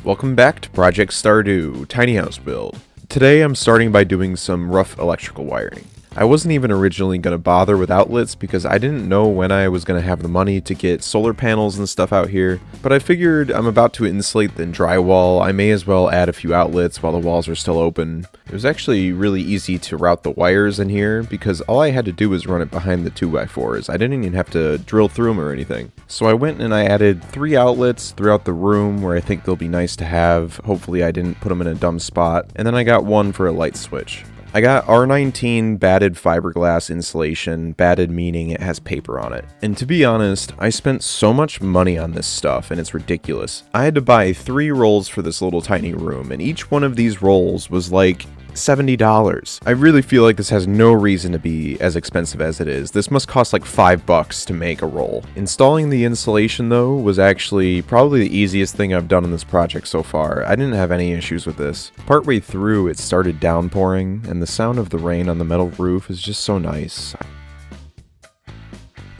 Welcome back to Project Stardew, Tiny House Build. Today I'm starting by doing some rough electrical wiring. I wasn't even originally going to bother with outlets because I didn't know when I was going to have the money to get solar panels and stuff out here, but I figured I'm about to insulate the drywall, I may as well add a few outlets while the walls are still open. It was actually really easy to route the wires in here because all I had to do was run it behind the 2x4s. I didn't even have to drill through them or anything. So I went and I added 3 outlets throughout the room where I think they'll be nice to have. Hopefully I didn't put them in a dumb spot. And then I got one for a light switch. I got R19 batted fiberglass insulation, batted meaning it has paper on it. And to be honest, I spent so much money on this stuff and it's ridiculous. I had to buy 3 rolls for this little tiny room and each one of these rolls was like $70. I really feel like this has no reason to be as expensive as it is. This must cost like $5 to make a roll. Installing the insulation though was actually probably the easiest thing I've done on this project so far. I didn't have any issues with this. Partway through it started downpouring and the sound of the rain on the metal roof is just so nice.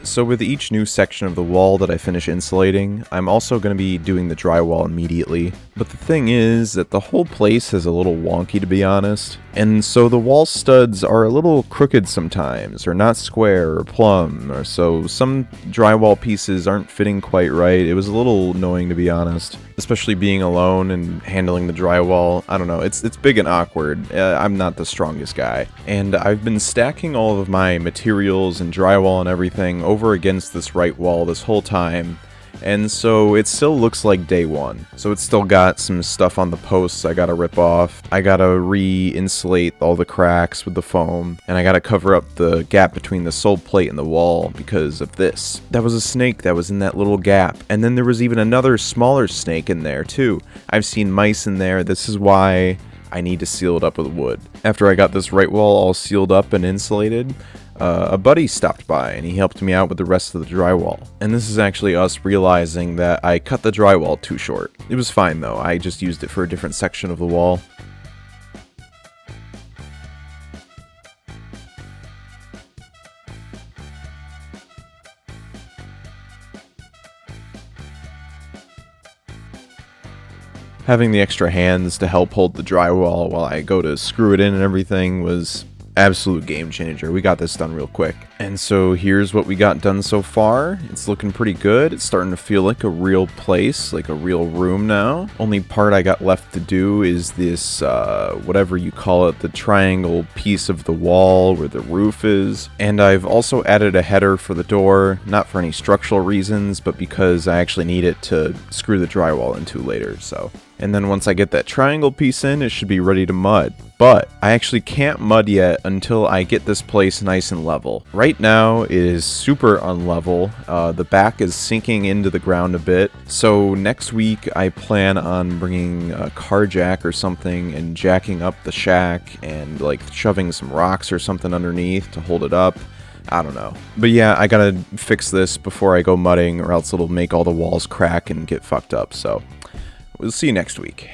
So with each new section of the wall that I finish insulating, I'm also going to be doing the drywall immediately. But the thing is that the whole place is a little wonky, to be honest. And so the wall studs are a little crooked sometimes, or not square or plumb, or so some drywall pieces aren't fitting quite right. It was a little annoying, to be honest, especially being alone and handling the drywall. I don't know, it's big and awkward. I'm not the strongest guy. And I've been stacking all of my materials and drywall and everything over against this right wall this whole time. And so it still looks like day one. So it's still got some stuff on the posts I gotta rip off. I gotta re-insulate all the cracks with the foam. And I gotta cover up the gap between the sole plate and the wall because of this. That was a snake that was in that little gap. And then there was even another smaller snake in there too. I've seen mice in there. This is why I need to seal it up with wood. After I got this right wall all sealed up and insulated, a buddy stopped by and he helped me out with the rest of the drywall. And this is actually us realizing that I cut the drywall too short. It was fine though, I just used it for a different section of the wall. Having the extra hands to help hold the drywall while I go to screw it in and everything was absolute game changer. We got this done real quick. And so here's what we got done so far. It's looking pretty good. It's starting to feel like a real place, like a real room now. Only part I got left to do is this, whatever you call it, the triangle piece of the wall where the roof is. And I've also added a header for the door, not for any structural reasons, but because I actually need it to screw the drywall into later, so. And then once I get that triangle piece in, it should be ready to mud. But I actually can't mud yet until I get this place nice and level. Right now it is super unlevel. The back is sinking into the ground a bit. So next week I plan on bringing a car jack or something and jacking up the shack and like shoving some rocks or something underneath to hold it up. I don't know. But yeah, I gotta fix this before I go mudding or else it'll make all the walls crack and get fucked up. So we'll see you next week.